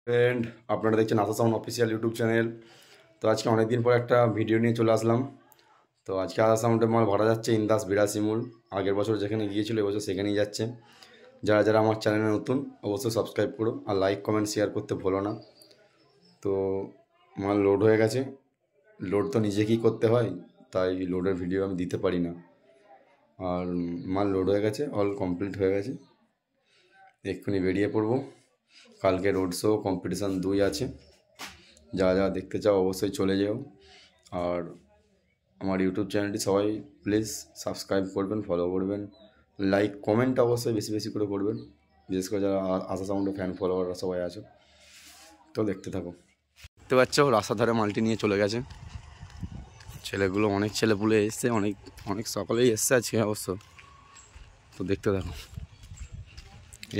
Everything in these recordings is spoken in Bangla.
ফ্রেন্ড, আপনারা দেখছেন আশা সাউন্ড অফিসিয়াল ইউটিউব চ্যানেল। তো আজকে অনেক দিন পর একটা ভিডিও নিয়ে চলে আসলাম। তো আজকে আশা সাউন্ডের মাল ভরা যাচ্ছে ইন্দাস বিরাশিমুল। আগের বছর যেখানে গিয়েছিল এবছর সেখানেই যাচ্ছে। যারা যারা আমার চ্যানেলে নতুন অবশ্যই সাবস্ক্রাইব করো আর লাইক কমেন্ট শেয়ার করতে ভুলো না। তো মাল লোড হয়ে গেছে। লোড তো নিজেকেই করতে হয়, তাই লোডের ভিডিও আমি দিতে পারি না। আর মাল লোড হয়ে গেছে, অল কমপ্লিট হয়ে গেছে। এক্ষুনি বেরিয়ে পড়বো। কালকে রোড শো কম্পিটিশান 2 আছে। যারা যারা দেখতে চাও অবশ্যই চলে যেও। আর আমার ইউটিউব চ্যানেলটি সবাই প্লিজ সাবস্ক্রাইব করবেন, ফলো করবেন, লাইক কমেন্ট অবশ্যই বেশি বেশি করে করবেন। বিশেষ করে যারা আশা সাউন্ডের ফ্যান ফলোয়াররা সবাই আছে। তো দেখতে থাকো। দেখতে পাচ্ছ রাস্তার ধারে মালটি নিয়ে চলে গেছে। ছেলেগুলো অনেক ছেলেপুলে এসছে, অনেক অনেক সকালেই এসছে আজকে অবশ্য। তো দেখতে থাকো।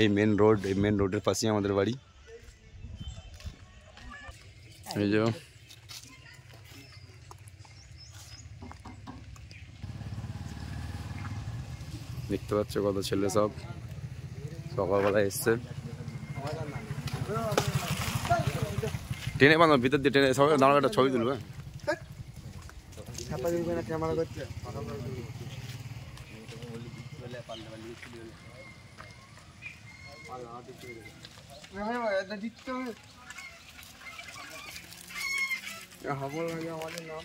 এই মেন রোড, এই মেন রোডের পাশেই আমাদের বাড়ি। এই যে দেখতে পাচ্ছ কত ছেলে সব সকালবেলা এসছে। ট্রেনে বাঁধো, ভিতর দিয়ে ট্রেনে সবাই দাঁড়ানো একটা ছবি তুলবে। আমাদের নাম